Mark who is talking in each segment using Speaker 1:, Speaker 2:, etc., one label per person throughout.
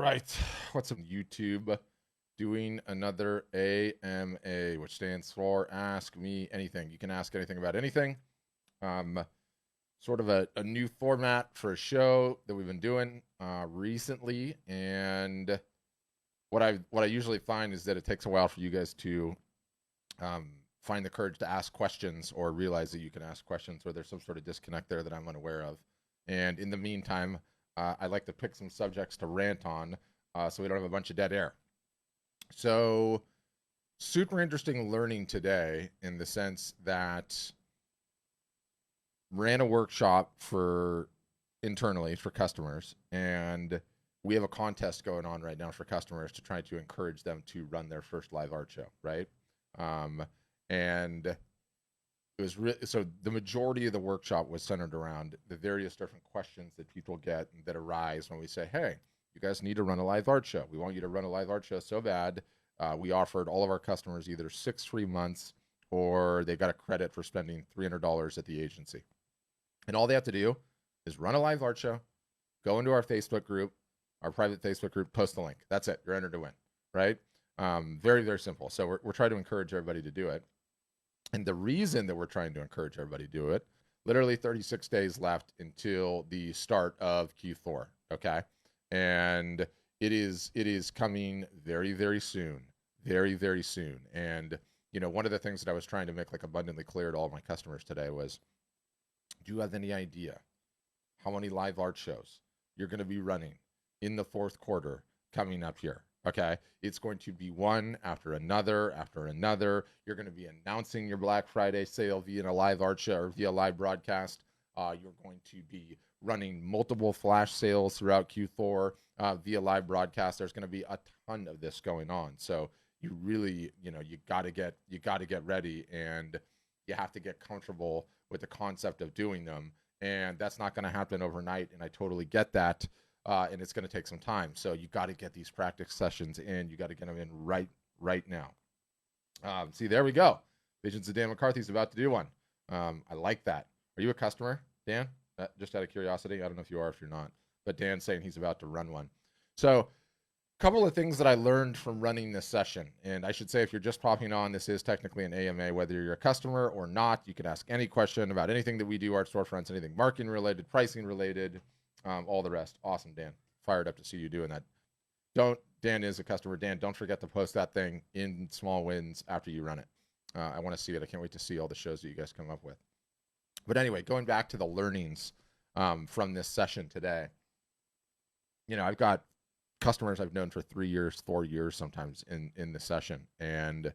Speaker 1: right. What's up, YouTube? Doing another AMA, which stands for Ask Me Anything. You can ask anything about anything. Um, Sort of a new format for a show that we've been doing recently. And what I usually find is that it takes a while for you guys to find the courage to ask questions or realize that you can ask questions, or there's some sort of disconnect there that I'm unaware of. And in the meantime, I like to pick some subjects to rant on so we don't have a bunch of dead air. So, super interesting learning today in the sense that ran a workshop for internally for customers, and we have a contest going on right now for customers to try to encourage them to run their first live art show, right? And it was so the majority of the workshop was centered around the various different questions that people get that arise when we say, hey, you guys need to run a live art show. We want you to run a live art show so bad. We offered all of our customers either 6 free months or they got a credit for spending $300 at the agency. And all they have to do is run a live art show, go into our Facebook group, our private Facebook group, post the link. That's it. You're entered to win, right? Very, very simple. So we're trying to encourage everybody to do it. And the reason that we're trying to encourage everybody to do it, literally 36 days left until the start of Q4, okay? And it is coming very, very soon, very, very soon. And, you know, one of the things that I was trying to make like abundantly clear to all of my customers today was, do you have any idea how many live art shows you're going to be running in the fourth quarter coming up here? Okay, it's going to be one after another after another. You're going to be announcing your Black Friday sale via a live art show or via live broadcast. You're going to be running multiple flash sales throughout Q4 via live broadcast. There's going to be a ton of this going on. So you really, you got to get ready, and you have to get comfortable with the concept of doing them. And that's not going to happen overnight. And I totally get that. And it's going to take some time. So you got to get these practice sessions in. You got to get them in right now. See, there we go. Visions of Dan McCarthy's about to do one. I like that. Are you a customer, Dan? Just out of curiosity. I don't know if you are, if you're not. But Dan's saying he's about to run one. So a couple of things that I learned from running this session. And I should say, if you're just popping on, this is technically an AMA. Whether you're a customer or not, you can ask any question about anything that we do, Art Storefronts, anything marketing related, pricing related, all the rest. Awesome, Dan. Fired up to see you doing that. Dan is a customer. Dan, don't forget to post that thing in small wins after you run it. I want to see it. I can't wait to see all the shows that you guys come up with. But anyway, going back to the learnings from this session today, I've got customers I've known for 3 years, 4 years sometimes in the session. And,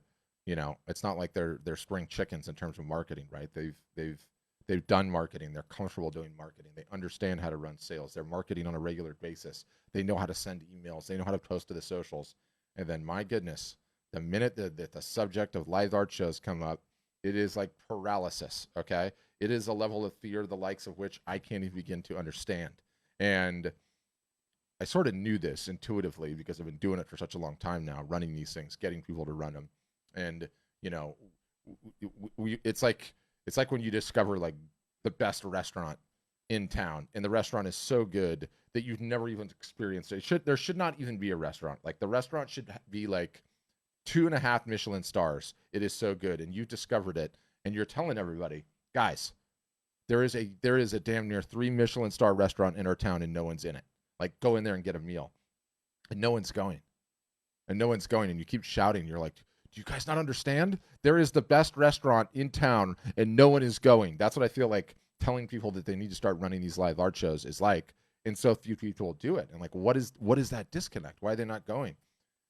Speaker 1: it's not like they're spring chickens in terms of marketing, right? They've done marketing. They're comfortable doing marketing. They understand how to run sales. They're marketing on a regular basis. They know how to send emails. They know how to post to the socials. And then, my goodness, the minute that the subject of live art shows come up, it is like paralysis, okay? It is a level of fear, the likes of which I can't even begin to understand. And I sort of knew this intuitively because I've been doing it for such a long time now, running these things, getting people to run them. And, it's like when you discover like the best restaurant in town, and the restaurant is so good that you've never even experienced it. There should not even be a restaurant. Like, the restaurant should be like 2.5 Michelin stars. It is so good, and you've discovered it, and you're telling everybody, guys, there is a damn near 3 Michelin star restaurant in our town, and no one's in it. Like, go in there and get a meal, and no one's going, and you keep shouting. You're like, do you guys not understand? There is the best restaurant in town and no one is going. That's what I feel like telling people that they need to start running these live art shows is like, and so few people do it. And like, what is that disconnect? Why are they not going?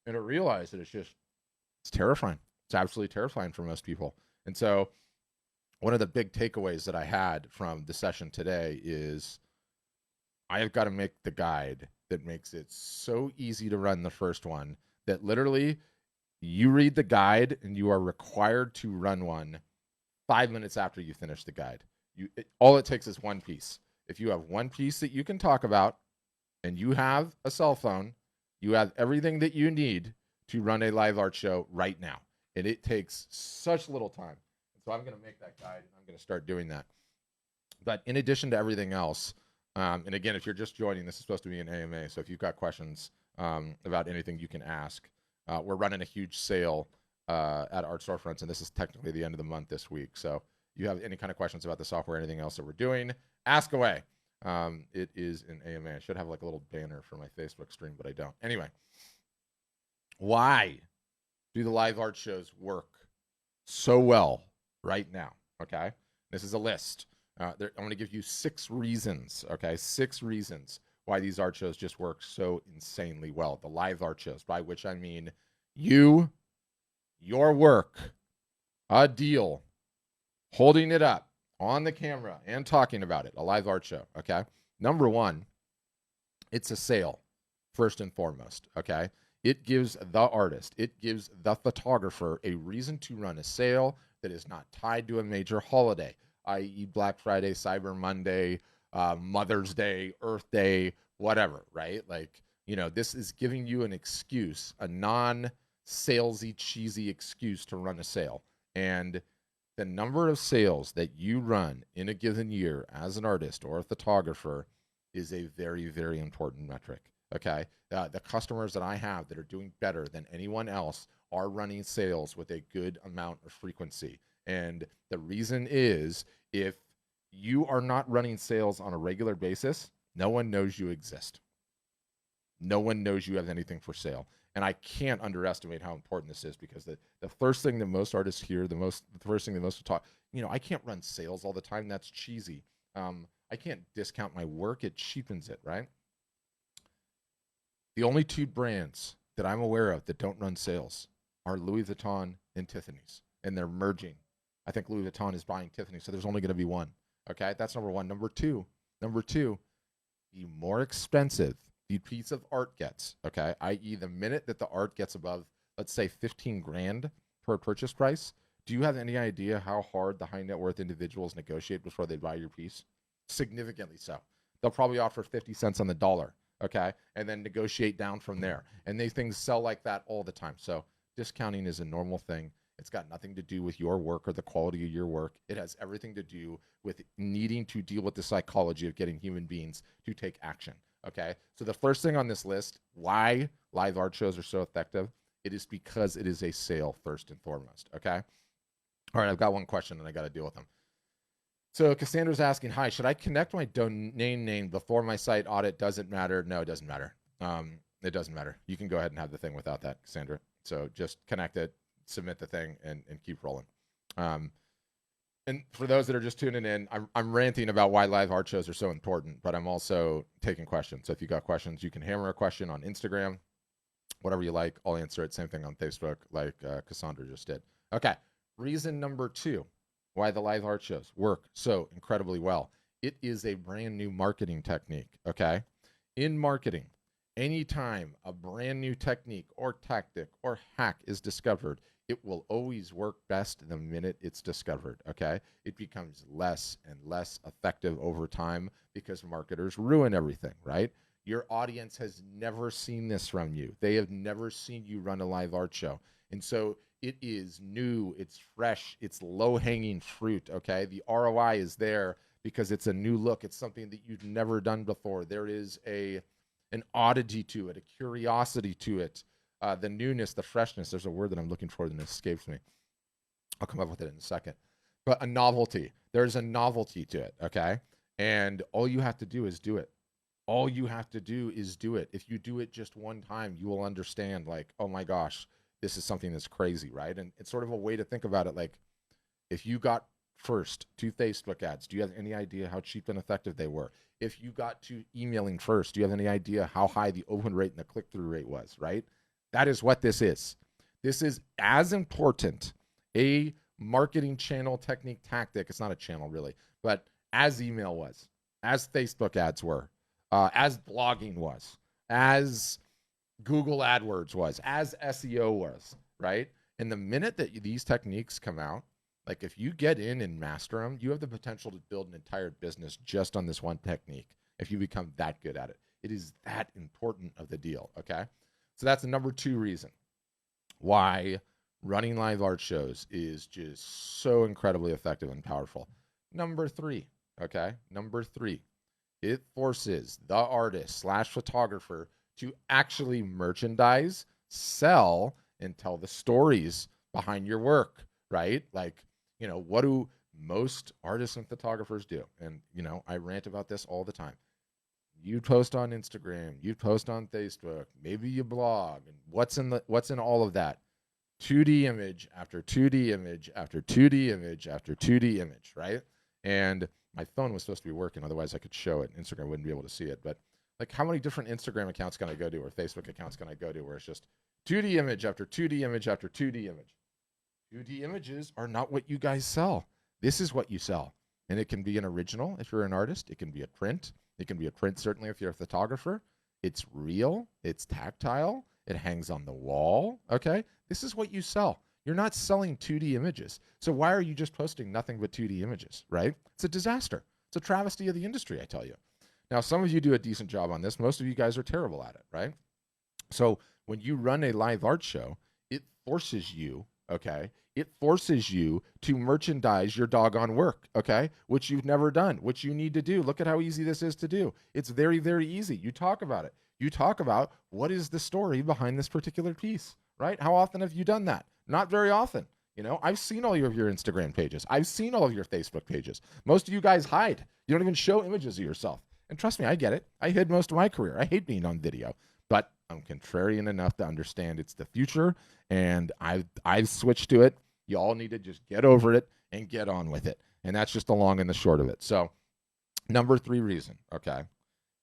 Speaker 1: And I realized that it's terrifying. It's absolutely terrifying for most people. And so one of the big takeaways that I had from the session today is I have got to make the guide that makes it so easy to run the first one that literally you read the guide and you are required to run one 5 minutes after you finish the guide. All it takes is one piece. If you have one piece that you can talk about and you have a cell phone, you have everything that you need to run a live art show right now. And it takes such little time. So I'm going to make that guide, and I'm going to start doing that. But in addition to everything else, and again, if you're just joining, this is supposed to be an AMA. So if you've got questions, about anything you can ask. We're running a huge sale at Art Storefronts, and this is technically the end of the month this week. So you have any kind of questions about the software, anything else that we're doing, ask away. It is an AMA. I should have like a little banner for my Facebook stream, but I don't. Anyway, why do the live art shows work so well right now? Okay, this is a list. I'm going to give you 6 reasons. Okay, 6 reasons why these art shows just work so insanely well. The live art shows, by which I mean you, your work, a deal, holding it up on the camera and talking about it, a live art show. Okay, number 1, it's a sale first and foremost. Okay, it gives the artist, it gives the photographer a reason to run a sale that is not tied to a major holiday, i.e. Black Friday, Cyber Monday, Mother's Day, Earth Day, whatever, right? Like, you know, this is giving you an excuse, a non-salesy, cheesy excuse to run a sale. And the number of sales that you run in a given year as an artist or a photographer is a very, very important metric. Okay, the customers that I have that are doing better than anyone else are running sales with a good amount of frequency. And the reason is, if you are not running sales on a regular basis, no one knows you exist. No one knows you have anything for sale. And I can't underestimate how important this is, because the first thing that most artists hear, the first thing that most talk, you know, I can't run sales all the time. That's cheesy. I can't discount my work. It cheapens it, right? The only 2 brands that I'm aware of that don't run sales are Louis Vuitton and Tiffany's, and they're merging. I think Louis Vuitton is buying Tiffany, so there's only going to be one. Okay, that's number 1. Number two, the more expensive the piece of art gets, okay, i.e. the minute that the art gets above, let's say, 15 grand per purchase price, do you have any idea how hard the high net worth individuals negotiate before they buy your piece? Significantly so. They'll probably offer 50 cents on the dollar, okay, and then negotiate down from there. And these things sell like that all the time. So discounting is a normal thing. It's got nothing to do with your work or the quality of your work. It has everything to do with needing to deal with the psychology of getting human beings to take action. Okay, so the first thing on this list, why live art shows are so effective, it is because it is a sale first and foremost. Okay, all right, I've got one question and I got to deal with them. So Cassandra's asking, hi, should I connect my domain name before my site audit? Doesn't matter. No, it doesn't matter. It doesn't matter. You can go ahead and have the thing without that, Cassandra. So just connect it, submit the thing, and keep rolling. And for those that are just tuning in, I'm ranting about why live art shows are so important, but I'm also taking questions. So if you got questions, you can hammer a question on Instagram, whatever you like. I'll answer it. Same thing on Facebook, like Cassandra just did. Okay, reason number 2 why the live art shows work so incredibly well. It is a brand new marketing technique, okay? In marketing, anytime a brand new technique or tactic or hack is discovered, it will always work best the minute it's discovered, okay? It becomes less and less effective over time because marketers ruin everything, right? Your audience has never seen this from you. They have never seen you run a live art show. And so it is new, it's fresh, it's low-hanging fruit, okay? The ROI is there because it's a new look. It's something that you've never done before. There is an oddity to it, a curiosity to it, the newness, the freshness. There's a word that I'm looking for that escapes me. I'll come up with it in a second. But a novelty. There's a novelty to it, okay? And all you have to do is do it. All you have to do is do it. If you do it just one time, you will understand, like, oh my gosh, this is something that's crazy, right? And it's sort of a way to think about it. Like, if you got first 2 Facebook ads, do you have any idea how cheap and effective they were? If you got to emailing first, do you have any idea how high the open rate and the click-through rate was, right? That is what this is. This is as important a marketing channel technique tactic. It's not a channel really, but as email was, as Facebook ads were, as blogging was, as Google AdWords was, as SEO was, right? And the minute that these techniques come out, like if you get in and master them, you have the potential to build an entire business just on this one technique if you become that good at it. It is that important of the deal, okay? So that's the number 2 reason why running live art shows is just so incredibly effective and powerful. Number 3, okay? Number 3, it forces the artist / photographer to actually merchandise, sell, and tell the stories behind your work, right? Like, what do most artists and photographers do? And, I rant about this all the time. You post on Instagram, you post on Facebook, maybe you blog, and what's in all of that? 2D image after 2D image after 2D image after 2D image, right? And my phone was supposed to be working, otherwise I could show it. Instagram wouldn't be able to see it. But like, how many different Instagram accounts can I go to, or Facebook accounts can I go to, where it's just 2D image after 2D image after 2D image? 2D images are not what you guys sell. This is what you sell. And it can be an original if you're an artist. It can be a print. It can be a print, certainly, if you're a photographer. It's real. It's tactile. It hangs on the wall. Okay? This is what you sell. You're not selling 2D images. So why are you just posting nothing but 2D images, right? It's a disaster. It's a travesty of the industry, I tell you. Now, some of you do a decent job on this. Most of you guys are terrible at it, right? So when you run a live art show, it forces you, okay? It forces you to merchandise your doggone work, okay? Which you've never done, which you need to do. Look at how easy this is to do. It's very, very easy. You talk about it. You talk about what is the story behind this particular piece, right? How often have you done that? Not very often. I've seen all of your Instagram pages. I've seen all of your Facebook pages. Most of you guys hide. You don't even show images of yourself. And trust me, I get it. I hid most of my career. I hate being on video. But I'm contrarian enough to understand it's the future, and I've switched to it. You all need to just get over it and get on with it. And that's just the long and the short of it. So number 3 reason, okay,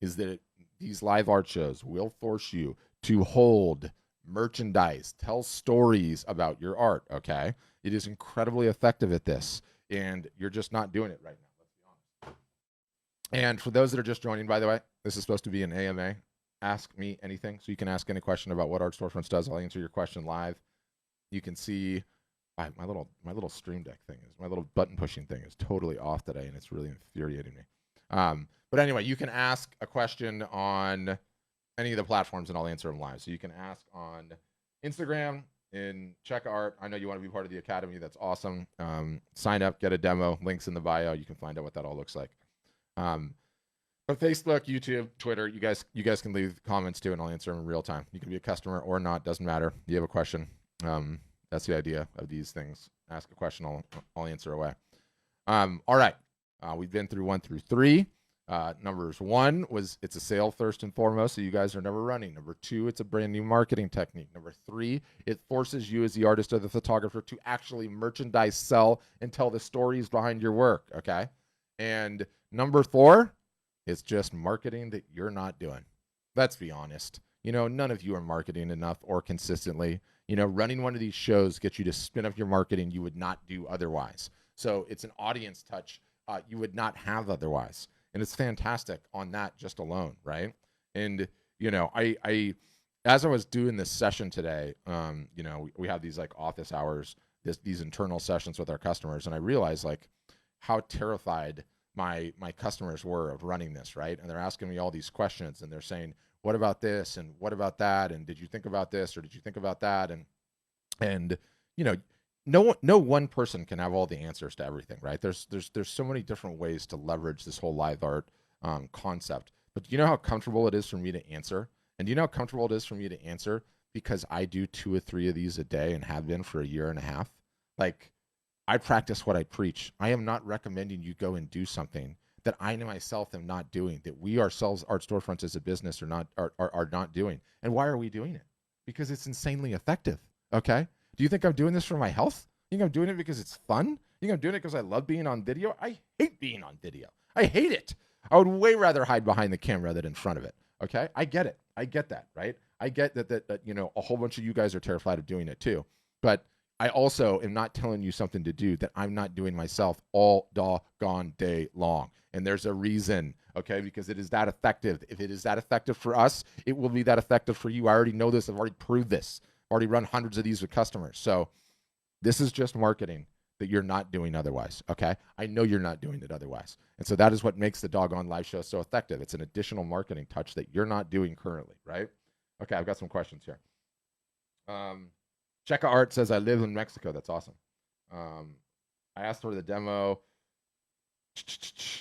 Speaker 1: is that these live art shows will force you to hold merchandise, tell stories about your art, okay? It is incredibly effective at this, and you're just not doing it right now. Let's be honest. And for those that are just joining, by the way, this is supposed to be an AMA. Ask me anything. So you can ask any question about what Art Storefronts does. I'll answer your question live. You can see my little Stream Deck thing my little button pushing thing is totally off today, and it's really infuriating me. But anyway, you can ask a question on any of the platforms, and I'll answer them live. So you can ask on Instagram in Check Art. I know you want to be part of the Academy. That's awesome. Sign up, get a demo. Links in the bio. You can find out what that all looks like. But Facebook, YouTube, Twitter, you guys can leave comments too, and I'll answer them in real time. You can be a customer or not, doesn't matter. You have a question. That's the idea of these things. Ask a question, I'll answer away. All right. We've been through 1 through 3. Numbers 1 was it's a sale first and foremost, so you guys are never running. Number 2, it's a brand new marketing technique. Number 3, it forces you as the artist or the photographer to actually merchandise, sell, and tell the stories behind your work, okay? And number 4, it's just marketing that you're not doing. Let's be honest. None of you are marketing enough or consistently. Running one of these shows gets you to spin up your marketing you would not do otherwise. So it's an audience touch you would not have otherwise. And it's fantastic on that just alone, right? And, I as I was doing this session today, we have these like office hours, these internal sessions with our customers, and I realized like how terrified my customers were of running this, right? And they're asking me all these questions, and they're saying, what about this, and what about that, and did you think about this, or did you think about that? And no one person can have all the answers to everything, right? There's so many different ways to leverage this whole live art concept. But do you know how comfortable it is for me to answer? And do you know how comfortable it is for me to answer because I do 2 or 3 of these a day and have been for a year and a half? Like, I practice what I preach. I am not recommending you go and do something that I myself am not doing, that we ourselves, Art Storefronts as a business, are not doing. And why are we doing it? Because it's insanely effective, okay? Do you think I'm doing this for my health? You think I'm doing it because it's fun? You think I'm doing it because I love being on video? I hate being on video. I hate it. I would way rather hide behind the camera than in front of it, okay? I get it. I get that, right? I get that a whole bunch of you guys are terrified of doing it too. But I also am not telling you something to do that I'm not doing myself all doggone day long. And there's a reason, okay? Because it is that effective. If it is that effective for us, it will be that effective for you. I already know this. I've already proved this. I've already run hundreds of these with customers. So this is just marketing that you're not doing otherwise, okay? I know you're not doing it otherwise. And so that is what makes the doggone live show so effective. It's an additional marketing touch that you're not doing currently, right? Okay, I've got some questions here. Checka Art says, I live in Mexico. That's awesome. I asked for the demo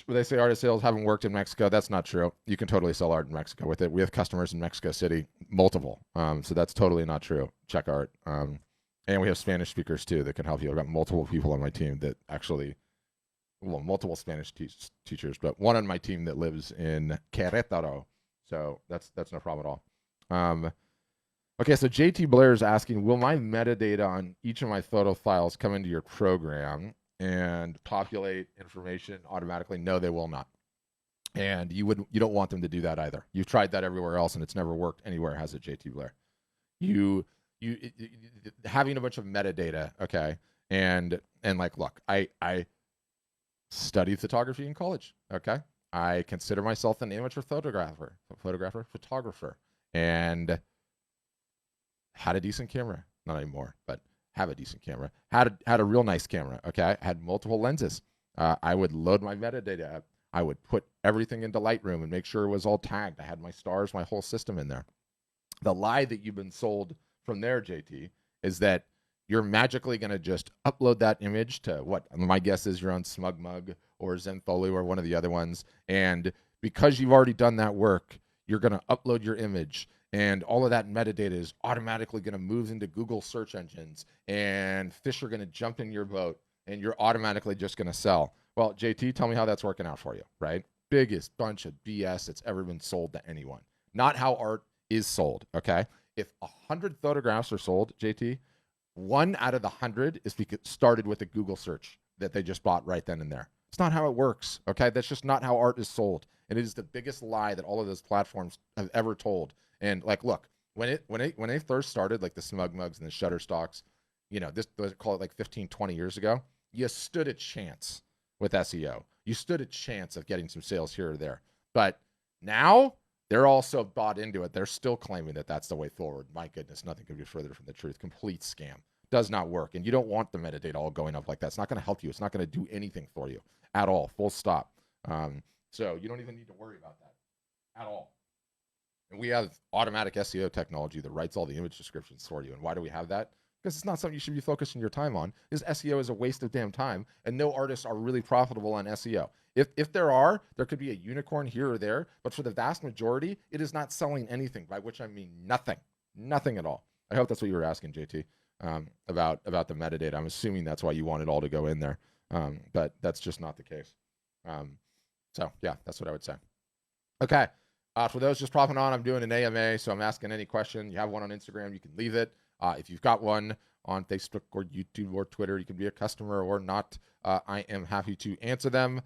Speaker 1: When they say artist sales haven't worked in Mexico, that's not true. You can totally sell art in Mexico with it. We have customers in Mexico City, multiple. So that's totally not true. Check art. And we have Spanish speakers too that can help you. I've got multiple people on my team that actually, well, multiple Spanish teachers, but one on my team that lives in Querétaro. So that's no problem at all. Okay, so JT Blair is asking, will my metadata on each of my photo files come into your program and populate information automatically? No, they will not. And you don't want them to do that either. You've tried that everywhere else and it's never worked anywhere, has it, JT Blair? Having a bunch of metadata, okay, and like, look, I studied photography in college, okay? I consider myself an amateur photographer, and had a decent camera. Not anymore, but have a decent camera. Had a real nice camera, okay? Had multiple lenses. I would load my metadata up. I would put everything into Lightroom and make sure it was all tagged. I had my stars, my whole system in there. The lie that you've been sold from there, JT, is that you're magically going to just upload that image to what? My guess is you're on SmugMug or Zenfolio or one of the other ones. And because you've already done that work, you're going to upload your image. And all of that metadata is automatically going to move into Google search engines. And fish are going to jump in your boat. And you're automatically just going to sell. Well, JT, tell me how that's working out for you, right? Biggest bunch of BS that's ever been sold to anyone. Not how art is sold, okay? If 100 photographs are sold, JT, 1 out of the 100 is because it started with a Google search that they just bought right then and there. It's not how it works, okay? That's just not how art is sold. And it is the biggest lie that all of those platforms have ever told. And like, look, when they first started, like the SmugMugs and the Shutterstocks, you know, let's call it like 15, 20 years ago, you stood a chance with SEO. You stood a chance of getting some sales here or there. But now they're also bought into it. They're still claiming that that's the way forward. My goodness, nothing could be further from the truth. Complete scam. Does not work. And you don't want the metadata all going up like that. It's not going to help you. It's not going to do anything for you at all. Full stop. So you don't even need to worry about that at all. And we have automatic SEO technology that writes all the image descriptions for you. And why do we have that? Because it's not something you should be focusing your time on. Because SEO is a waste of damn time, and no artists are really profitable on SEO. If there could be a unicorn here or there, but for the vast majority, it is not selling anything, by which I mean nothing at all. I hope that's what you were asking, JT, about the metadata. I'm assuming that's why you want it all to go in there, but that's just not the case. So yeah, that's what I would say. Okay, for those just popping on, I'm doing an AMA, so I'm asking any question. You have one on Instagram, you can leave it. If you've got one on Facebook or YouTube or Twitter, you can be a customer or not. I am happy to answer them.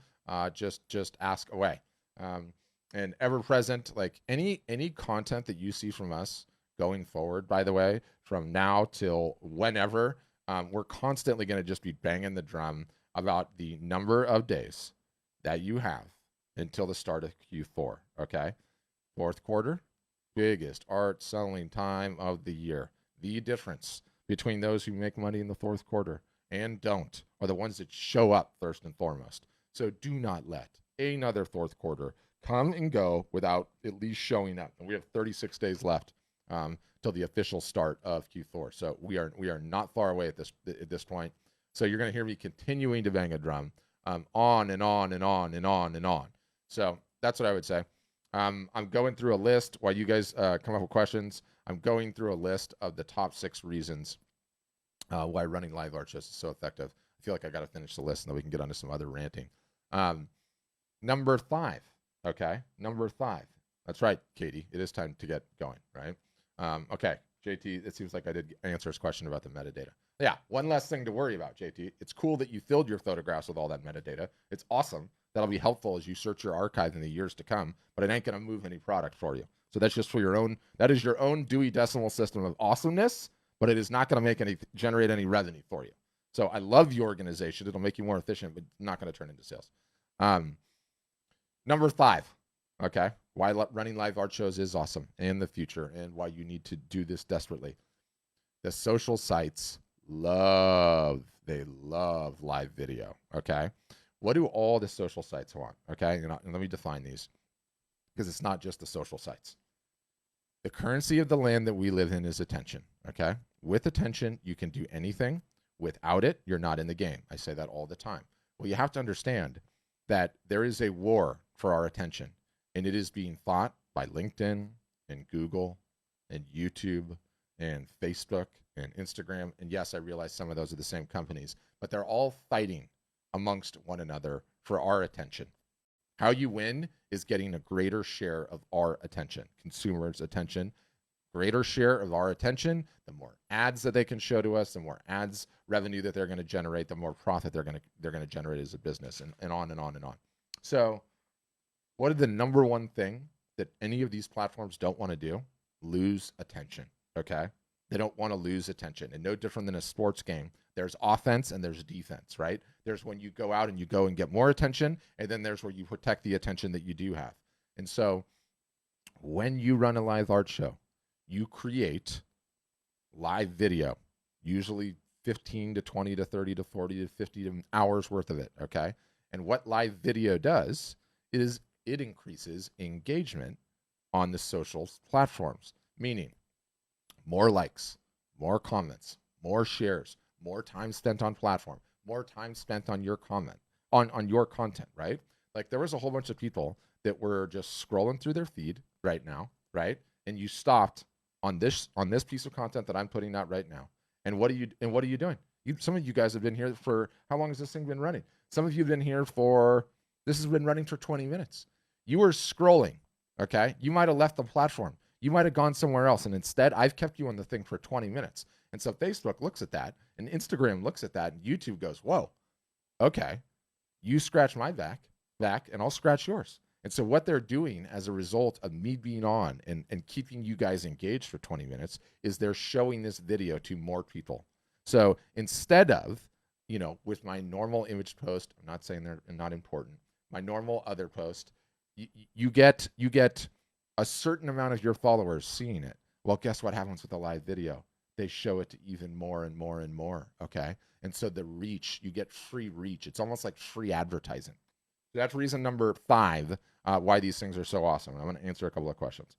Speaker 1: Just ask away. And ever present, like any content that you see from us going forward, by the way, from now till whenever, we're constantly going to just be banging the drum about the number of days that you have until the start of Q4. Okay. Fourth quarter, biggest art selling time of the year. The difference between those who make money in the fourth quarter and don't are the ones that show up first and foremost. So do not let another fourth quarter come and go without at least showing up. And we have 36 days left till the official start of Q4. So we are not far away at this point. So you're going to hear me continuing to bang a drum on and on and on and on and on. So that's what I would say. I'm going through a list while you guys come up with questions. I'm going through a list of the top 6 reasons why running live art shows is so effective. I feel like I got to finish the list and then we can get on to some other ranting. Number 5. Okay. Number 5. That's right, Katie. It is time to get going, right? Okay. JT, it seems like I did answer his question about the metadata. Yeah. One less thing to worry about, JT. It's cool that you filled your photographs with all that metadata. It's awesome. That'll be helpful as you search your archive in the years to come, but it ain't going to move any product for you. So that's just for your own, that is your own Dewey Decimal System of awesomeness, but it is not going to generate any revenue for you. So I love the organization. It'll make you more efficient, but not going to turn into sales. Number 5, okay, why running live art shows is awesome in the future and why you need to do this desperately. The social sites love live video, okay? What do all the social sites want, okay? And let me define these because it's not just the social sites. The currency of the land that we live in is attention, okay? With attention, you can do anything. Without it, you're not in the game. I say that all the time. Well, you have to understand that there is a war for our attention, and it is being fought by LinkedIn and Google and YouTube and Facebook and Instagram. And yes, I realize some of those are the same companies, but they're all fighting amongst one another for our attention. How you win is getting a greater share of our attention, consumers' attention. Greater share of our attention, the more ads that they can show to us, the more ads revenue that they're going to generate, the more profit they're going to generate as a business, and on and on and on. So, what is the number one thing that any of these platforms don't want to do? Lose attention. Okay, they don't want to lose attention, and no different than a sports game. There's offense and there's defense, right? There's when you go out and you go and get more attention, and then there's where you protect the attention that you do have. And so, when you run a live art show, you create live video, usually 15 to 20 to 30 to 40 to 50 hours worth of it, okay? And what live video does is it increases engagement on the social platforms, meaning more likes, more comments, more shares, more time spent on platform, more time spent on your comment, on your content, right? Like there was a whole bunch of people that were just scrolling through their feed right now, right? And you stopped on this piece of content that I'm putting out right now. And what are you doing? Some of you guys have been here for, how long has this thing been running? Some of you have been here for, this has been running for 20 minutes. You were scrolling, okay? You might have left the platform. You might have gone somewhere else. And instead, I've kept you on the thing for 20 minutes. And so Facebook looks at that, and Instagram looks at that, and YouTube goes, whoa, okay, you scratch my back, and I'll scratch yours. And so what they're doing as a result of me being on and keeping you guys engaged for 20 minutes is they're showing this video to more people. So instead of, with my normal image post, I'm not saying they're not important, my normal other post, you get a certain amount of your followers seeing it. Well, guess what happens with a live video? They show it to even more and more and more, okay? And so the reach, you get free reach. It's almost like free advertising. So that's reason number 5 why these things are so awesome. I'm going to answer a couple of questions.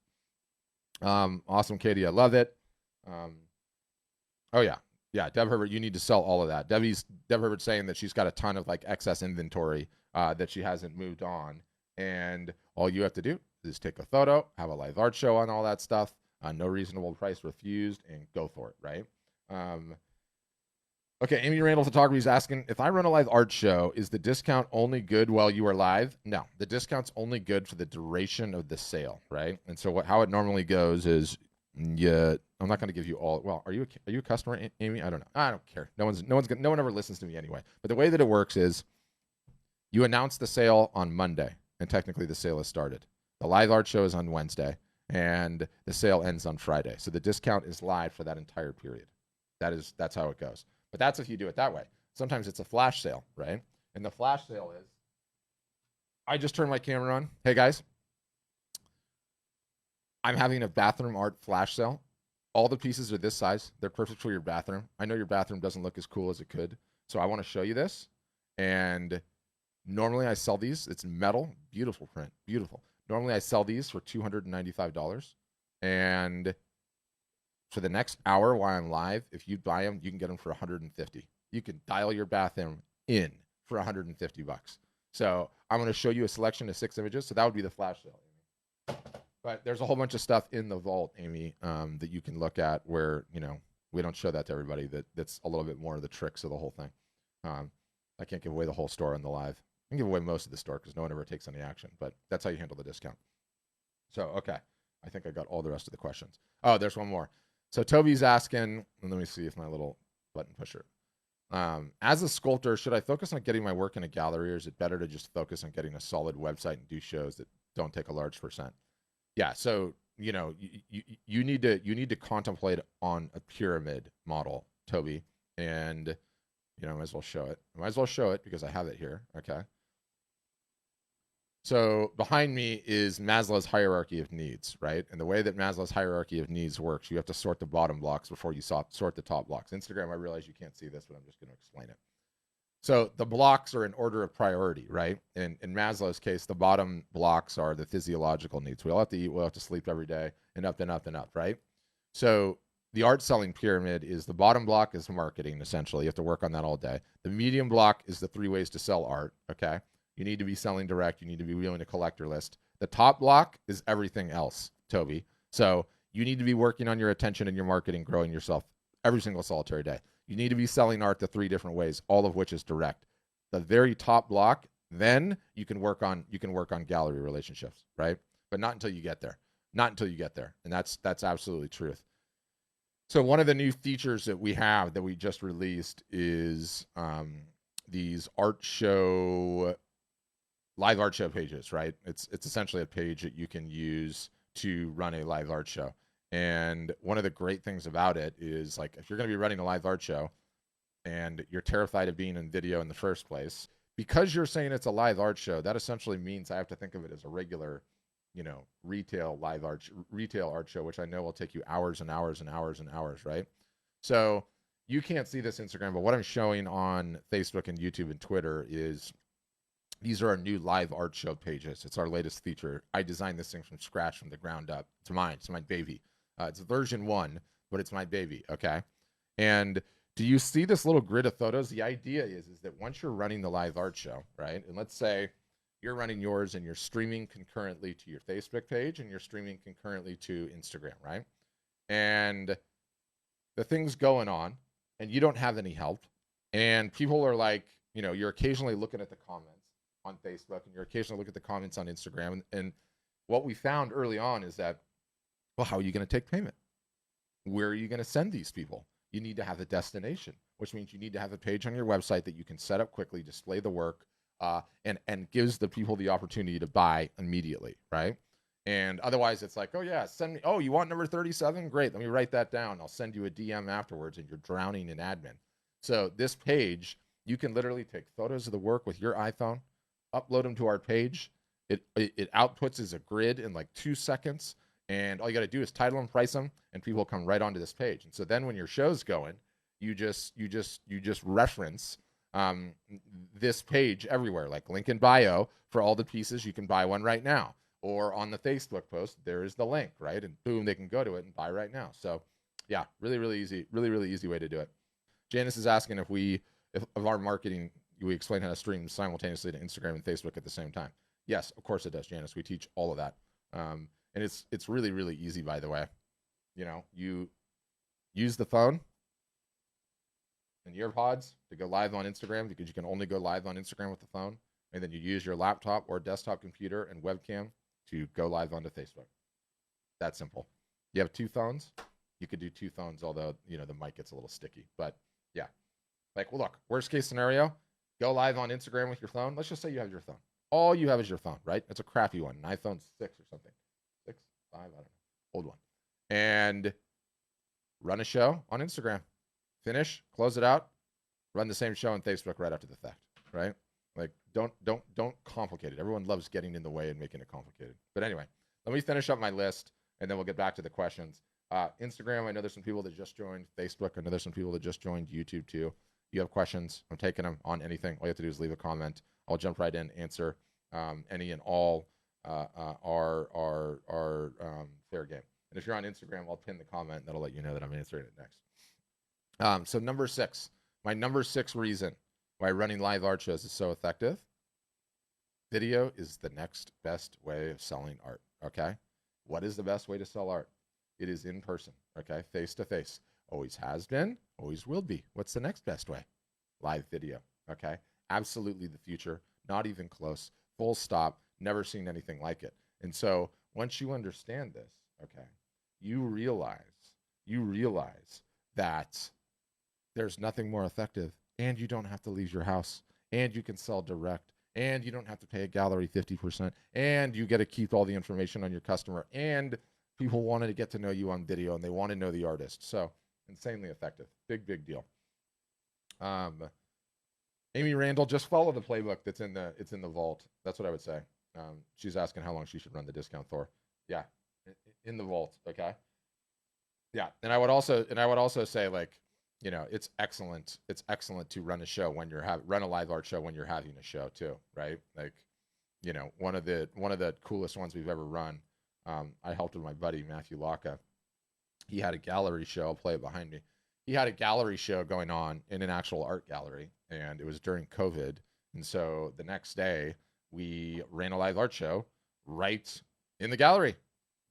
Speaker 1: Awesome, Katie. I love it. Oh, yeah. Yeah, Deb Herbert, you need to sell all of that. Deb Herbert's saying that she's got a ton of like excess inventory that she hasn't moved on. And all you have to do is take a photo, have a live art show on all that stuff, no reasonable price refused, and go for it, right? Okay, Amy Randall Photography is asking, if I run a live art show, is the discount only good while you are live? No, the discount's only good for the duration of the sale, right? And so how it normally goes is, I'm not going to give you all. Well, are you a customer, Amy? I don't know. I don't care. No one ever listens to me anyway. But the way that it works is, you announce the sale on Monday, and technically the sale has started. The live art show is on Wednesday, and the sale ends on Friday. So the discount is live for that entire period. That's how it goes. But that's if you do it that way. Sometimes it's a flash sale, right? And the flash sale is, I just turned my camera on. Hey, guys. I'm having a bathroom art flash sale. All the pieces are this size. They're perfect for your bathroom. I know your bathroom doesn't look as cool as it could. So I want to show you this. And normally I sell these. It's metal. Beautiful print. Beautiful. Normally I sell these for $295. And for the next hour while I'm live, if you buy them, you can get them for $150. You can dial your bathroom in for $150. So I'm going to show you a selection of 6 images. So that would be the flash sale, Amy. But there's a whole bunch of stuff in the vault, Amy, that you can look at where, we don't show that to everybody. That's a little bit more of the tricks of the whole thing. I can't give away the whole store on the live. I can give away most of the store because no one ever takes any action. But that's how you handle the discount. So, okay. I think I got all the rest of the questions. Oh, there's one more. So Toby's asking, and let me see if my little button pusher. As a sculptor, should I focus on getting my work in a gallery, or is it better to just focus on getting a solid website and do shows that don't take a large percent? Yeah, so you need to contemplate on a pyramid model, Toby, and I might as well show it. I might as well show it because I have it here. Okay. So behind me is Maslow's hierarchy of needs, right? And the way that Maslow's hierarchy of needs works, you have to sort the bottom blocks before you sort the top blocks. Instagram, I realize you can't see this, but I'm just going to explain it. So the blocks are in order of priority, right? And in Maslow's case, the bottom blocks are the physiological needs. We all have to eat, we all have to sleep every day, and up and up and up, right? So the art selling pyramid is, the bottom block is marketing, essentially. You have to work on that all day. The medium block is the 3 ways to sell art, okay? You need to be selling direct. You need to be willing to collect your list. The top block is everything else, Toby. So you need to be working on your attention and your marketing, growing yourself every single solitary day. You need to be selling art the 3 different ways, all of which is direct. The very top block, then you can work on gallery relationships, right? But not until you get there. Not until you get there. And that's absolutely truth. So one of the new features that we have that we just released is these live art show pages, right? It's essentially a page that you can use to run a live art show. And one of the great things about it is, like, if you're going to be running a live art show and you're terrified of being in video in the first place, because you're saying it's a live art show, that essentially means I have to think of it as a regular, retail art show, which I know will take you hours and hours and hours and hours, right? So you can't see this Instagram, but what I'm showing on Facebook and YouTube and Twitter is these are our new live art show pages. It's our latest feature. I designed this thing from scratch, from the ground up. It's mine. It's my baby. It's version 1, but it's my baby, okay? And do you see this little grid of photos? The idea is that once you're running the live art show, right, and let's say you're running yours and you're streaming concurrently to your Facebook page and you're streaming concurrently to Instagram, right? And the thing's going on and you don't have any help, and people are like, you're occasionally looking at the comments on Facebook and you're occasionally looking at the comments on Instagram. And what we found early on is that, well, how are you going to take payment? Where are you going to send these people? You need to have a destination, which means you need to have a page on your website that you can set up quickly, display the work, and gives the people the opportunity to buy immediately, right? And otherwise it's like, oh yeah, send me, oh, you want number 37? Great, let me write that down. I'll send you a DM afterwards, and you're drowning in admin. So this page, you can literally take photos of the work with your iPhone, upload them to our page. It outputs as a grid in like 2 seconds. And all you got to do is title them, price them, and people come right onto this page. And so then when your show's going, you just reference this page everywhere, like link in bio for all the pieces. You can buy one right now, or on the Facebook post, there is the link, right? And boom, they can go to it and buy right now. So yeah, really, really easy, really, really easy way to do it. Janice is asking if our marketing, we explain how to stream simultaneously to Instagram and Facebook at the same time. Yes, of course it does, Janice. We teach all of that. And it's really, really easy, by the way. You use the phone and earpods to go live on Instagram, because you can only go live on Instagram with the phone. And then you use your laptop or desktop computer and webcam to go live onto Facebook. That simple. You have 2 phones, you could do 2 phones, although, the mic gets a little sticky. But yeah. Like, well, look, worst case scenario, go live on Instagram with your phone. Let's just say you have your phone. All you have is your phone, right? It's a crappy one, an iPhone 6 or something. 6, 5, I don't know. Old one. And run a show on Instagram. Finish, close it out, run the same show on Facebook right after the fact, right? Like, don't complicate it. Everyone loves getting in the way and making it complicated. But anyway, let me finish up my list, and then we'll get back to the questions. Instagram, I know there's some people that just joined. Facebook, I know there's some people that just joined. YouTube too. You have questions, I'm taking them on anything. All you have to do is leave a comment. I'll jump right in, answer any and all are fair game. And if you're on Instagram, I'll pin the comment, and that'll let you know that I'm answering it next. So number 6, my number 6 reason why running live art shows is so effective: video is the next best way of selling art. Okay, what is the best way to sell art? It is in person. Okay, face to face. Always has been, always will be. What's the next best way? Live video. Okay, absolutely the future. Not even close. Full stop. Never seen anything like it. And so once you understand this, okay, you realize that there's nothing more effective, and you don't have to leave your house, and you can sell direct, and you don't have to pay a gallery 50%, and you get to keep all the information on your customer, and people wanted to get to know you on video, and they want to know the artist. So insanely effective. Big deal. Amy Randall, just follow the playbook that's in the vault. That's what I would say. She's asking how long she should run the discount for. Yeah, in the vault. Okay. Yeah, and I would also say, like, it's excellent. It's excellent to run a show when run a live art show when you're having a show too, right? Like, one of the coolest ones we've ever run. I helped with my buddy Matthew Laka. He had a gallery show. I'll play it behind me. He had a gallery show going on in an actual art gallery, and it was during COVID. And so the next day we ran a live art show right in the gallery.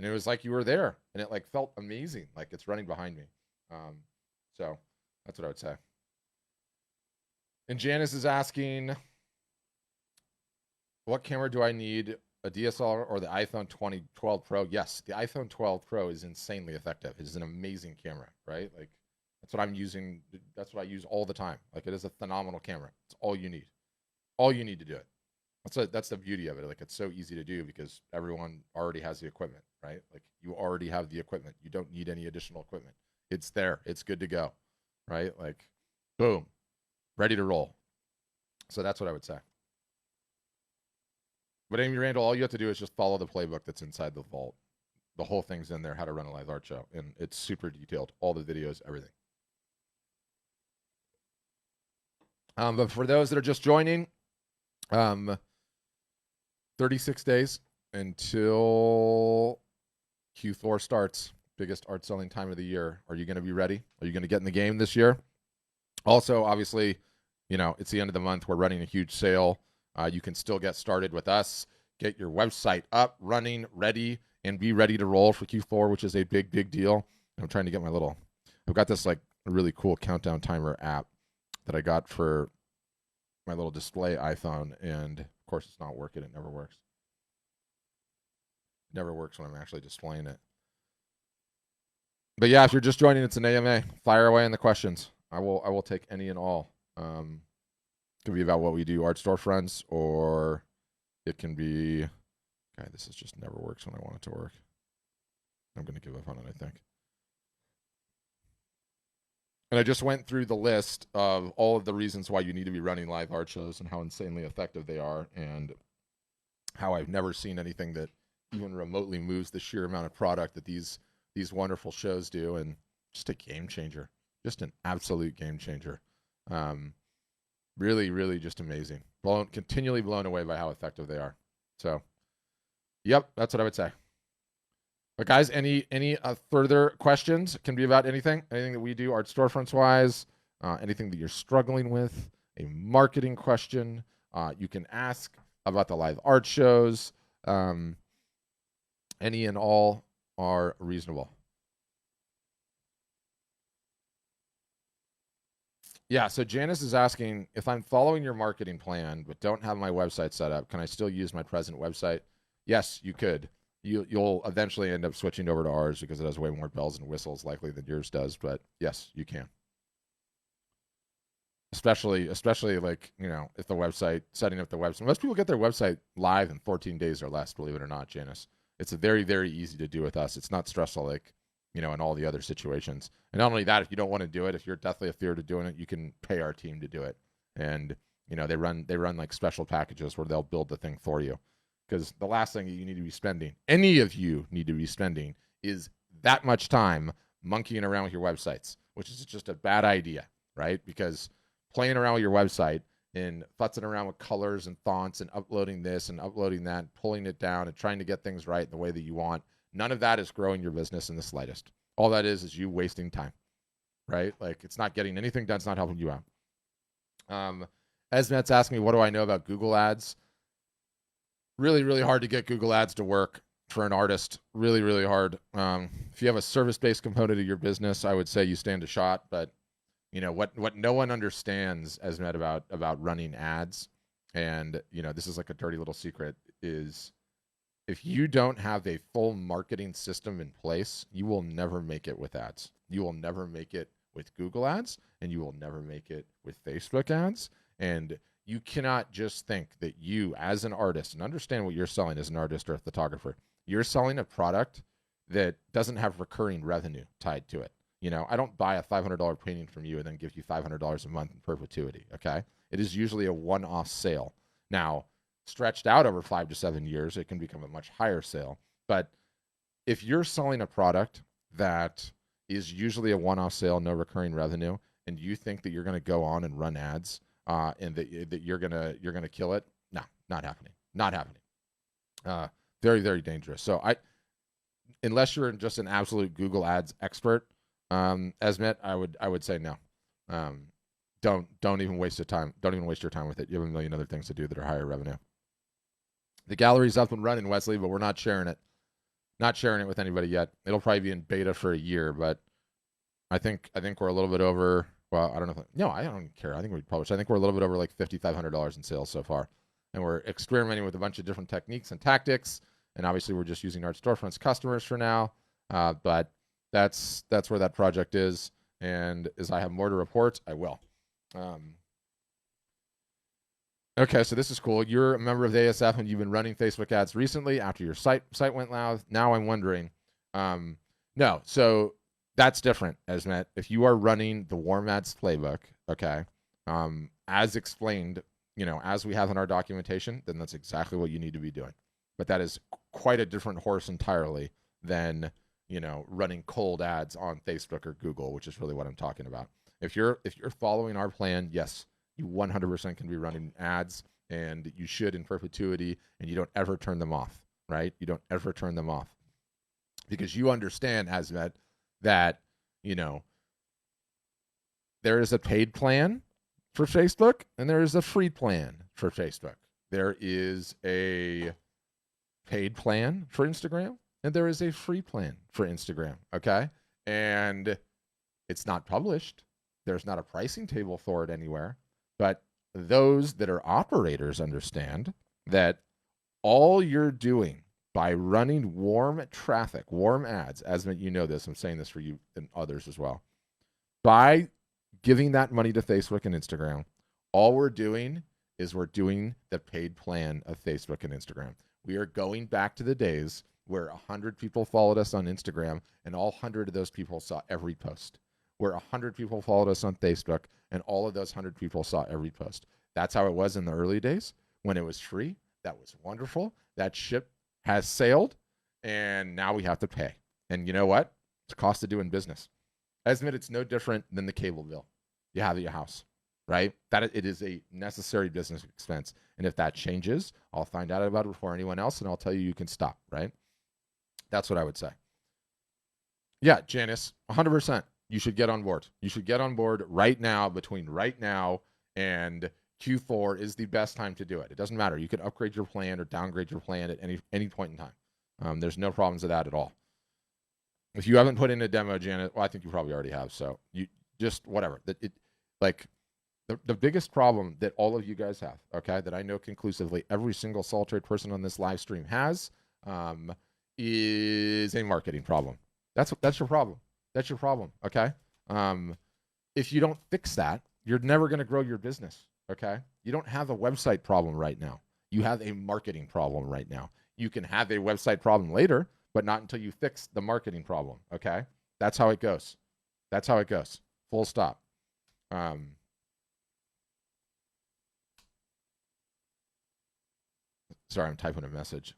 Speaker 1: And it was like you were there, and it like felt amazing. Like it's running behind me. So that's what I would say. And Janice is asking, what camera do I need? A DSLR or the iPhone 12 Pro? Yes, the iPhone 12 Pro is insanely effective. It is an amazing camera, right? Like that's what I'm using. That's what I use all the time. Like it is a phenomenal camera. It's all you need. All you need to do it. That's the beauty of it. Like it's so easy to do because everyone already has the equipment, right? Like you already have the equipment. You don't need any additional equipment. It's there. It's good to go, right? Like, boom, ready to roll. So that's what I would say. But Amy Randall, all you have to do is just follow the playbook that's inside the vault. The whole thing's in there, how to run a live art show. And it's super detailed. All the videos, everything. But for those that are just joining, 36 days until Q4 starts. Biggest art selling time of the year. Are you going to be ready? Are you going to get in the game this year? Also, obviously, you know, it's the end of the month. We're running a huge sale. You can still get started with us. Get your website up, running, ready, and be ready to roll for Q4, which is a big, big deal. I'm trying to get I've got this like a really cool countdown timer app that I got for my little display iPhone, and of course it's not working. It never works. It never works when I'm actually displaying it. But yeah, if you're just joining, it's an AMA. Fire away on the questions. I will take any and all. Could be about what we do, Art Storefronts, or it can be, God, this is just never works when I want it to work. I'm going to give up on it, I think. And I just went through the list of all of the reasons why you need to be running live art shows and how insanely effective they are, and how I've never seen anything that even remotely moves the sheer amount of product that these wonderful shows do. And just a game changer, just an absolute game changer. Really, really just amazing. Continually blown away by how effective they are. So, yep, that's what I would say. But guys, any further questions? Can be about anything that we do, Art Storefronts wise, anything that you're struggling with, a marketing question. You can ask about the live art shows. Any and all are reasonable. Yeah, so Janice is asking, if I'm following your marketing plan but don't have my website set up, can I still use my present website? Yes, you could. You'll eventually end up switching over to ours because it has way more bells and whistles likely than yours does, but yes, you can. Especially like, you know, if setting up the website. Most people get their website live in 14 days or less, believe it or not, Janice. It's very, very easy to do with us. It's not stressful like, you know, in all the other situations. And not only that, if you don't want to do it, if you're deathly afeared of doing it, you can pay our team to do it. And, you know, they run like special packages where they'll build the thing for you. Because the last thing you need to be spending, any of you need to be spending, is that much time monkeying around with your websites, which is just a bad idea, right? Because playing around with your website and futzing around with colors and fonts and uploading this and uploading that, pulling it down and trying to get things right the way that you want, none of that is growing your business in the slightest. All that is you wasting time, right? Like it's not getting anything done. It's not helping you out. Esmet's asking me, what do I know about Google ads? Really, really hard to get Google ads to work for an artist. Really, really hard. If you have a service-based component of your business, I would say you stand a shot. But you know what no one understands, Esmet, about running ads, and you know this is like a dirty little secret, is if you don't have a full marketing system in place, you will never make it with ads. You will never make it with Google ads, and you will never make it with Facebook ads. And you cannot just think that you, as an artist, and understand what you're selling as an artist or a photographer, you're selling a product that doesn't have recurring revenue tied to it. You know, I don't buy a $500 painting from you and then give you $500 a month in perpetuity, okay? It is usually a one-off sale. Now, stretched out over 5 to 7 years, it can become a much higher sale. But if you're selling a product that is usually a one-off sale, no recurring revenue, and you think that you're going to go on and run ads, and that you're gonna kill it, no, not happening. Not happening. Very, very dangerous. So unless you're just an absolute Google Ads expert, Esmet, I would say no. don't even waste your time. Don't even waste your time with it. You have a million other things to do that are higher revenue. The gallery's up and running, Wesley, but we're not sharing it. Not sharing it with anybody yet. It'll probably be in beta for a year, but I think we're a little bit over. Well, I don't know. No, I don't care. I think we published. I think we're a little bit over like $5,500 in sales so far, and we're experimenting with a bunch of different techniques and tactics. And obviously, we're just using Art Storefronts customers for now. But that's where that project is. And as I have more to report, I will. Okay, so this is cool. You're a member of the ASF and you've been running Facebook ads recently after your site went live. Now I'm wondering, no, so that's different, Esmet. If you are running the warm ads playbook, okay, as explained, as we have in our documentation, then that's exactly what you need to be doing. But that is quite a different horse entirely than, running cold ads on Facebook or Google, which is really what I'm talking about. If you're following our plan, yes, you 100% can be running ads, and you should in perpetuity, and you don't ever turn them off, right? You don't ever turn them off because you understand, Asmet, that, there is a paid plan for Facebook and there is a free plan for Facebook. There is a paid plan for Instagram and there is a free plan for Instagram, okay? And it's not published. There's not a pricing table for it anywhere. But those that are operators understand that all you're doing by running warm traffic, warm ads, as you know this, I'm saying this for you and others as well, by giving that money to Facebook and Instagram, all we're doing is we're doing the paid plan of Facebook and Instagram. We are going back to the days where 100 people followed us on Instagram and all 100 of those people saw every post. Where 100 people followed us on Facebook and all of those 100 people saw every post. That's how it was in the early days when it was free. That was wonderful. That ship has sailed, and now we have to pay. And you know what? It's a cost of doing business. Esmit, it's no different than the cable bill you have at your house, right? That it is a necessary business expense. And if that changes, I'll find out about it before anyone else, and I'll tell you can stop, right? That's what I would say. Yeah, Janice, 100%. You should get on board. You should get on board right now. Between right now and Q4 is the best time to do it. It doesn't matter. You can upgrade your plan or downgrade your plan at any point in time. There's no problems with that at all. If you haven't put in a demo, Janet, well, I think you probably already have. So you just whatever. The biggest problem that all of you guys have, okay, that I know conclusively every single solitary person on this live stream has, is a marketing problem. That's your problem. That's your problem, okay? If you don't fix that, you're never going to grow your business, okay? You don't have a website problem right now. You have a marketing problem right now. You can have a website problem later, but not until you fix the marketing problem, okay? That's how it goes. That's how it goes. Full stop. Sorry, I'm typing a message.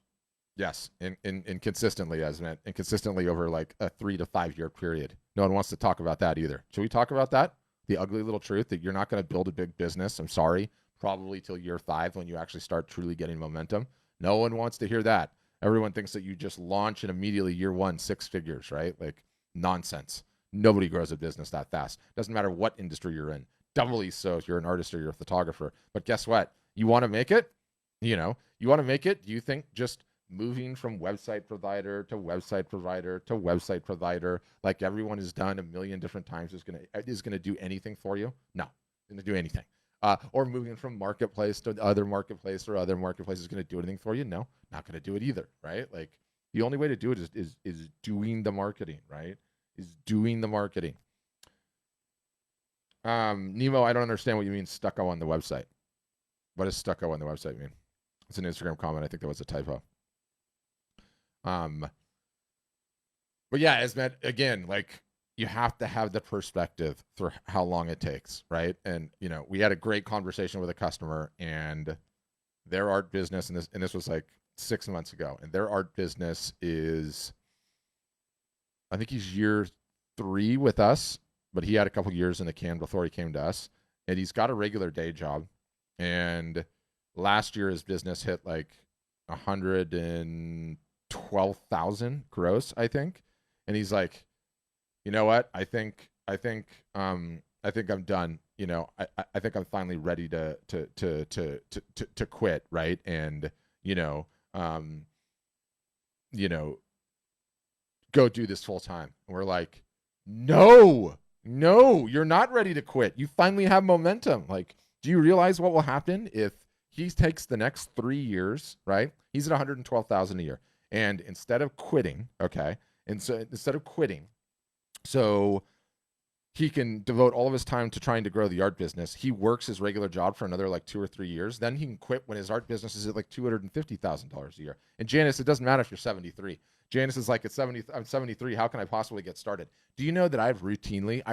Speaker 1: Yes, and consistently, Esmet, and consistently over like a 3 to 5 year period. No one wants to talk about that either. Should we talk about that? The ugly little truth that you're not going to build a big business, I'm sorry, probably till year 5 when you actually start truly getting momentum. No one wants to hear that. Everyone thinks that you just launch and immediately year 1, 6 figures, right? Like nonsense. Nobody grows a business that fast. Doesn't matter what industry you're in. Doubly so if you're an artist or you're a photographer. But guess what? You want to make it? You want to make it? Do you think just moving from website provider to website provider to website provider, like everyone has done a million different times, is gonna do anything for you? No, it's gonna do anything. Or moving from marketplace to other marketplace or other marketplace is gonna do anything for you? No, not gonna do it either, right? Like the only way to do it is doing the marketing, right? Is doing the marketing. Nemo, I don't understand what you mean stucco on the website. What does stucco on the website mean? It's an Instagram comment. I think that was a typo. But yeah, Esmet, again, like you have to have the perspective for how long it takes, right? And we had a great conversation with a customer, and their art business, and this was like 6 months ago, and their art business is, I think he's year 3 with us, but he had a couple years in the can before he came to us, and he's got a regular day job, and last year his business hit like 112,000 gross, I think. And he's like, you know what? I think I think I'm done. I think I'm finally ready to quit, right? And you know, um, you know, go do this full time. And we're like, no, you're not ready to quit. You finally have momentum. Like, do you realize what will happen if he takes the next 3 years, right? He's at 112,000 a year. And instead of quitting, okay, and so instead of quitting, so he can devote all of his time to trying to grow the art business. He works his regular job for another like 2 or 3 years. Then he can quit when his art business is at like $250,000 a year. And Janice, it doesn't matter if you're 73. Janice is like, I'm 73. How can I possibly get started? Do you know that I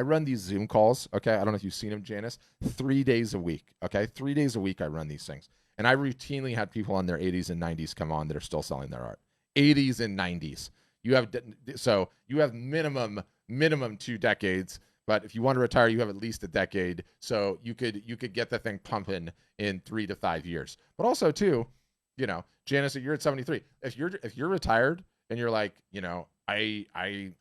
Speaker 1: run these Zoom calls, okay? I don't know if you've seen them, Janice, 3 days a week, okay? 3 days a week I run these things. And I routinely had people on their 80s and 90s come on that are still selling their art. 80s and 90s. You have minimum 2 decades. But if you want to retire, you have at least a decade. So you could get the thing pumping in 3 to 5 years. But also too, Janice, you're at 73. If you're retired and you're like, I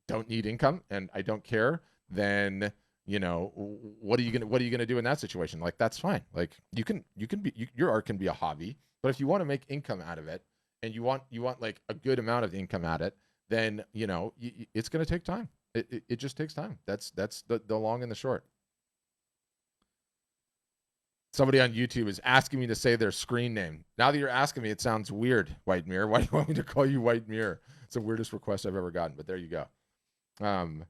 Speaker 1: don't need income and I don't care, then what are you gonna do in that situation? Like, that's fine. Like, your art can be a hobby, but if you want to make income out of it and you want like a good amount of income at it, then it's gonna take time. It just takes time. That's the long and the short. Somebody on YouTube is asking me to say their screen name. Now that you're asking me, it sounds weird, White Mirror. Why do you want me to call you White Mirror? It's the weirdest request I've ever gotten, but there you go. And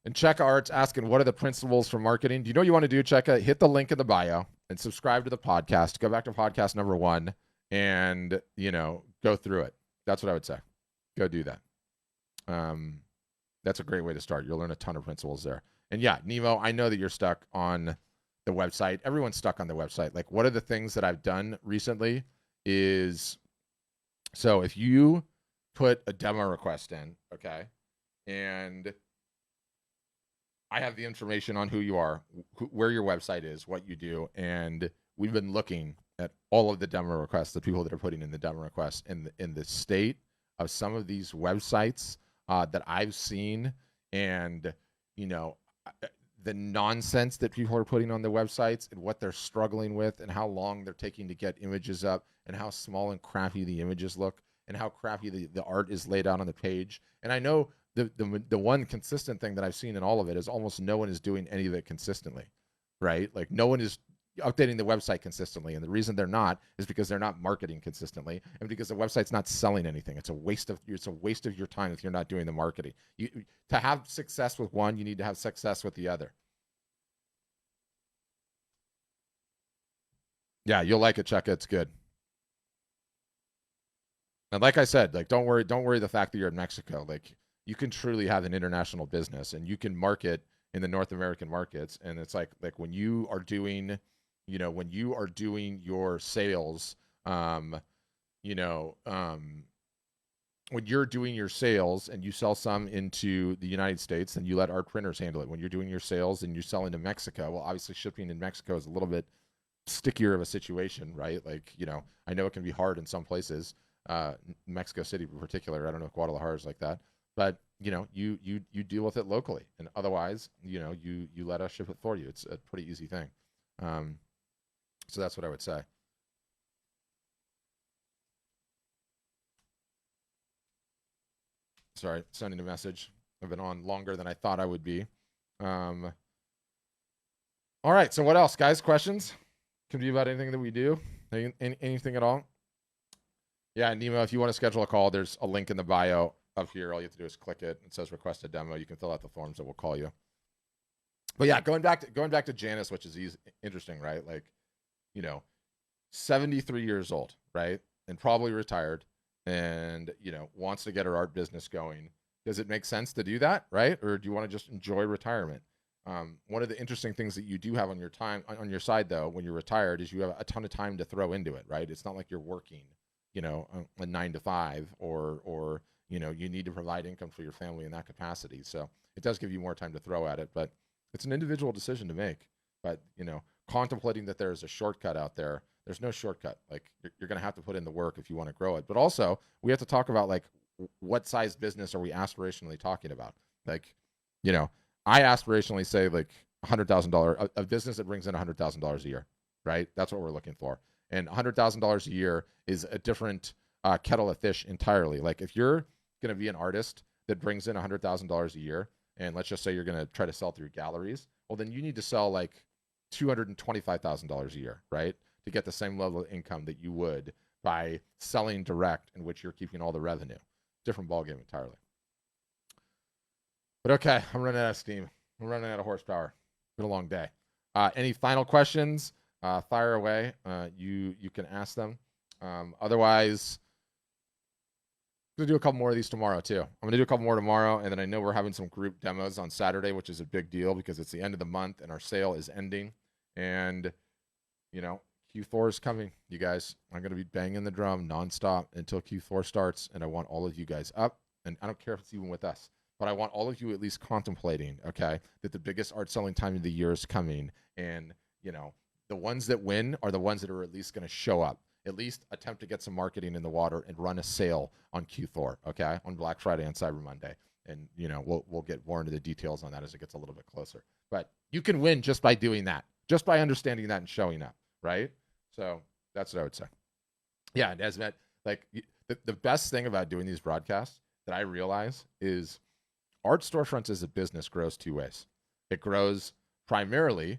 Speaker 1: Checka Art's asking, what are the principles for marketing? Do you know what you want to do, Checka? Hit the link in the bio and subscribe to the podcast. Go back to podcast number 1 and, go through it. That's what I would say. Go do that. That's a great way to start. You'll learn a ton of principles there. And yeah, Nemo, I know that you're stuck on the website. Everyone's stuck on the website. Like, one of the things that I've done recently is, so if you put a demo request in, okay, and I have the information on who you are, where your website is, what you do, and we've been looking at all of the demo requests, the people that are putting in the demo requests, in the state of some of these websites that I've seen, and the nonsense that people are putting on the websites and what they're struggling with and how long they're taking to get images up and how small and crappy the images look and how crappy the art is laid out on the page. And I know the one consistent thing that I've seen in all of it is almost no one is doing any of it consistently, right? Like, no one is updating the website consistently, and the reason they're not is because they're not marketing consistently, and because the website's not selling anything. It's a waste of your time if you're not doing the marketing. To have success with one, you need to have success with the other. Yeah, you'll like it, Checka. It's good. And like I said, like, don't worry the fact that you're in Mexico. Like, you can truly have an international business and you can market in the North American markets. And it's like when you are doing your sales, when you're doing your sales and you sell some into the United States, then you let art printers handle it. When you're doing your sales and you sell into Mexico, well, obviously shipping in Mexico is a little bit stickier of a situation, right? Like, I know it can be hard in some places, Mexico City in particular. I don't know if Guadalajara is like that, but you deal with it locally, and otherwise, you let us ship it for you. It's a pretty easy thing. So that's what I would say. Sorry, sending a message. I've been on longer than I thought I would be. All right, so what else, guys? Questions? Can be about anything that we do? Anything at all? Yeah, Nemo, if you want to schedule a call, there's a link in the bio up here. All you have to do is click it. It says request a demo. You can fill out the forms and we'll call you. But yeah, going back to Janice, which is interesting, right? Like, 73 years old, right? And probably retired, and, wants to get her art business going. Does it make sense to do that, right? Or do you want to just enjoy retirement? One of the interesting things that you do have on your side, though, when you're retired, is you have a ton of time to throw into it, right? It's not like you're working, a 9 to 5, or you need to provide income for your family in that capacity. So it does give you more time to throw at it, but it's an individual decision to make. But, contemplating that there's a shortcut out there, there's no shortcut. Like, you're going to have to put in the work if you want to grow it. But also, we have to talk about, like, what size business are we aspirationally talking about? Like, I aspirationally say like $100,000, a business that brings in $100,000 a year, right? That's what we're looking for. And $100,000 a year is a different kettle of fish entirely. Like if you're going to be an artist that brings in $100,000 a year, and let's just say you're going to try to sell through galleries, well, then you need to sell like $225,000 a year, right? To get the same level of income that you would by selling direct, in which you're keeping all the revenue. Different ballgame entirely. But okay, I'm running out of steam. I'm running out of horsepower. It's been a long day. Any final questions? Fire away. You can ask them. Otherwise, I'm going to do a couple more of these tomorrow, too. I'm going to do a couple more tomorrow, and then I know we're having some group demos on Saturday, which is a big deal because it's the end of the month, and our sale is ending. And, you know, Q4 is coming, you guys. I'm going to be banging the drum nonstop until Q4 starts, and I want all of you guys up. And I don't care if it's even with us, but I want all of you at least contemplating, okay, that the biggest art selling time of the year is coming. And, you know, the ones that win are the ones that are at least going to show up. At least attempt to get some marketing in the water and run a sale on Q4, okay, on Black Friday and Cyber Monday. And, you know, we'll get more into the details on that as it gets a little bit closer. But you can win just by doing that, just by understanding that and showing up, right? So that's what I would say. Yeah, and Esmet, like the best thing about doing these broadcasts that I realize is Art Storefronts as a business grows two ways. It grows primarily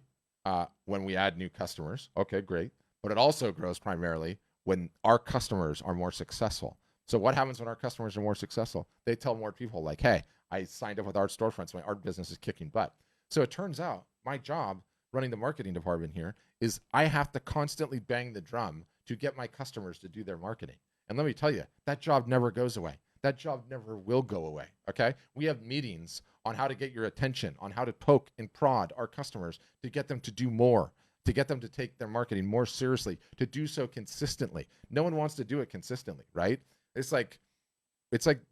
Speaker 1: when we add new customers. Okay, great. But it also grows primarily when our customers are more successful. So what happens when our customers are more successful? They tell more people like, hey, I signed up with Art Storefronts. My art business is kicking butt. So it turns out my job running the marketing department here is I have to constantly bang the drum to get my customers to do their marketing. And let me tell you, that job never goes away. That job never will go away, okay? We have meetings on how to get your attention, on how to poke and prod our customers to get them to do more, to get them to take their marketing more seriously, to do so consistently. No one wants to do it consistently, right? It's like,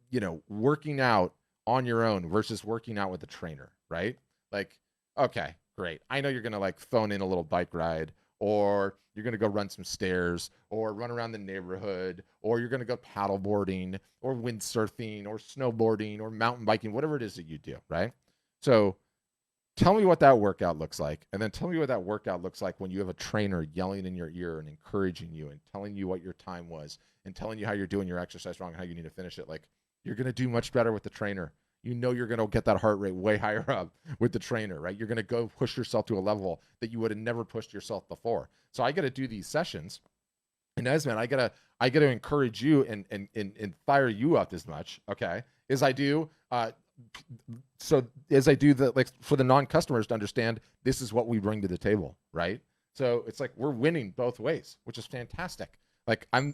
Speaker 1: you know, working out on your own versus working out with a trainer, right? Like, okay, great. I know you're going to like phone in a little bike ride, or you're going to go run some stairs, or run around the neighborhood, or you're going to go paddleboarding, or windsurfing, or snowboarding, or mountain biking, whatever it is that you do, right? So tell me what that workout looks like, and then tell me what that workout looks like when you have a trainer yelling in your ear and encouraging you and telling you what your time was and telling you how you're doing your exercise wrong and how you need to finish it. Like, you're going to do much better with the trainer. You know you're going to get that heart rate way higher up with the trainer, right? You're going to go push yourself to a level that you would have never pushed yourself before. So I got to do these sessions. And Esmond, I gotta encourage you and fire you up as much, okay, as I do. So as I do like for the non-customers to understand this is what we bring to the table, right? So it's like we're winning both ways, which is fantastic. Like I'm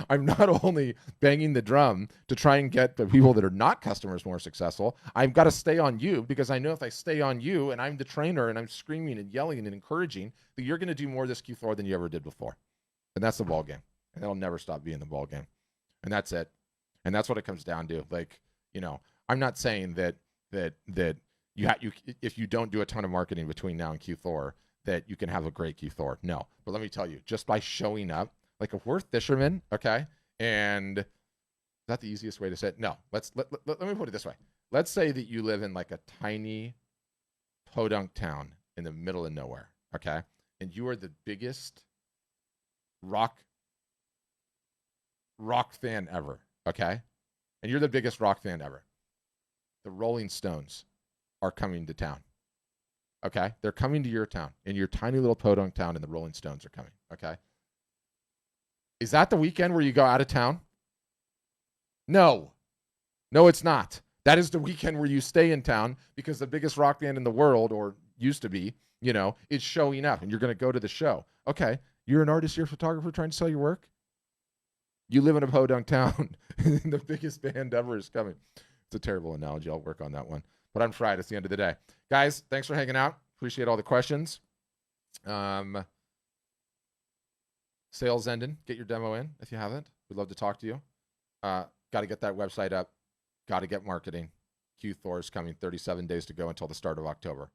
Speaker 1: not only banging the drum to try and get the people that are not customers more successful. I've got to stay on you because I know if I stay on you and I'm the trainer and I'm screaming and yelling and encouraging, that you're going to do more this Q4 than you ever did before. And that's the ball game. And that'll never stop being the ball game. And that's it. And that's what it comes down to. Like, you know, I'm not saying that you if you don't do a ton of marketing between now and Q4 that you can have a great Q4. No. But let me tell you, just by showing up, like if we're fishermen, okay, and is that the easiest way to say it? No. Let me put it this way. Let's say that you live in like a tiny podunk town in the middle of nowhere, okay? And you are the biggest rock fan ever, okay? And you're the biggest rock fan ever. The Rolling Stones are coming to town, okay? They're coming to your town, in your tiny little podunk town, and the Rolling Stones are coming, okay? Is that the weekend where you go out of town? No, it's not. That is the weekend where you stay in town because the biggest rock band in the world, or used to be, you know, is showing up, and you're going to go to the show. Okay, you're an artist, you're a photographer trying to sell your work. You live in a podunk town, and the biggest band ever is coming. It's a terrible analogy. I'll work on that one. But I'm fried. It's the end of the day. Guys, thanks for hanging out. Appreciate all the questions. Sales ending. Get your demo in if you haven't. We'd love to talk to you. Got to get that website up. Got to get marketing. Q4 is coming. 37 days to go until the start of October.